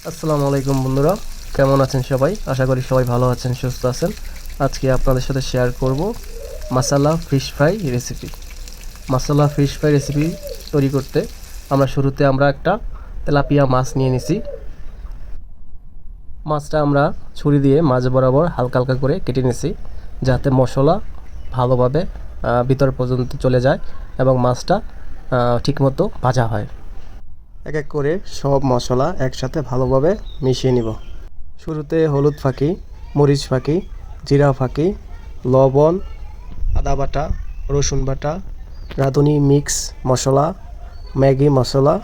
আসসালামু আলাইকুম বন্ধুরা, কেমন আছেন সবাই? আশা করি সবাই ভালো আছেন, সুস্থ আছেন। আজকে আপনাদের সাথে শেয়ার করব মাসালা ফিশ ফ্রাই রেসিপি। মাসালা ফিশ ফ্রাই রেসিপি তৈরি করতে শুরুতে একটা তেলাপিয়া মাছ নিয়ে নিছি। মাছটা আমরা ছুরি দিয়ে মাছ বরাবর হালকা হালকা করে কেটে নিছি, যাতে মশলা ভালোভাবে ভিতর পর্যন্ত চলে যায় এবং মাছটা ঠিকমতো ভাজা হয়। এক এক করে সব মশলা একসাথে ভালোভাবে মিশিয়ে নিব। শুরুতে হলুদ ফাঁকি, মরিচ ফাঁকি, জিরা ফাঁকি, লবণ, আদা বাটা, রসুন বাটা, রাঁধুনি মিক্স মশলা, ম্যাগি মশলা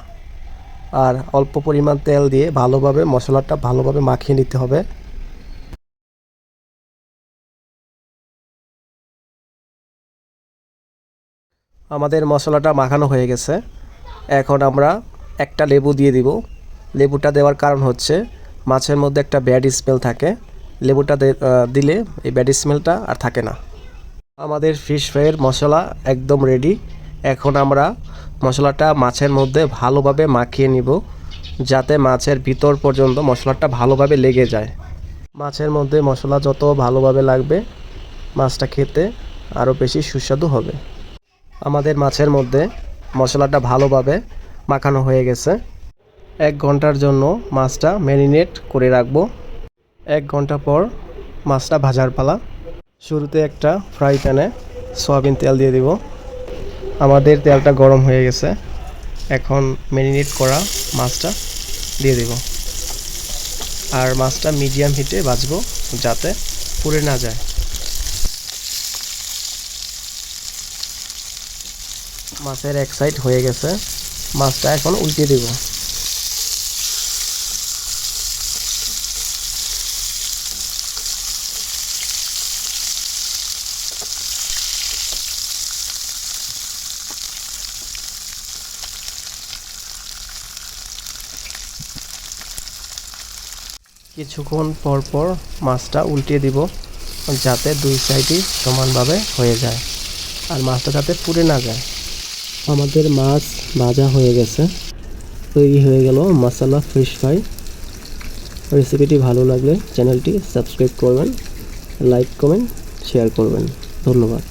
আর অল্প পরিমাণ তেল দিয়ে ভালোভাবে মশলাটা ভালোভাবে মাখিয়ে নিতে হবে। আমাদের মশলাটা মাখানো হয়ে গেছে। এখন আমরা একটা লেবু দিয়ে দিব। লেবুটা দেওয়ার কারণ হচ্ছে মাছের মধ্যে একটা ব্যাড স্মেল থাকে, লেবুটা দিলে এই ব্যাড স্মেলটা আর থাকে না। আমাদের ফিশ ফ্রাইয়ের মশলা একদম রেডি। এখন আমরা মশলাটা মাছের মধ্যে ভালোভাবে মাখিয়ে নিব, যাতে মাছের ভিতর পর্যন্ত মশলাটা ভালোভাবে লেগে যায়। মাছের মধ্যে মশলা যত ভালোভাবে লাগবে, মাছটা খেতে আরও বেশি সুস্বাদু হবে। আমাদের মাছের মধ্যে মশলাটা ভালোভাবে মাখানো হয়ে গেছে। 1 ঘন্টার জন্য মাছটা ম্যারিনেট করে রাখবো। 1 ঘন্টা পর মাছটা ভাজার পালা। শুরুতে একটা ফ্রাই প্যানে সয়াবিন তেল দিয়ে দিব। আমাদের তেলটা গরম হয়ে গেছে। এখন ম্যারিনেট করা মাছটা দিয়ে দিব আর মাছটা মিডিয়াম হিটে ভাজবো, যাতে পুড়ে না যায়। মাছের এক সাইড হয়ে গেছে, মাছটা এখন উল্টে দিব। কিছুক্ষণ পর পর মাছটা উল্টে দিব, যাতে দুই সাইডই সমানভাবে হয়ে যায় আর মাছটা যাতে পুড়ে না যায়। আমাদের মাছ ভাজা হয়ে গেছে, তৈরি হয়ে গেল মাসালা ফিশ ফ্রাই। রেসিপিটি ভালো লাগলে চ্যানেলটি সাবস্ক্রাইব করবেন, লাইক কমেন্ট শেয়ার করবেন। ধন্যবাদ।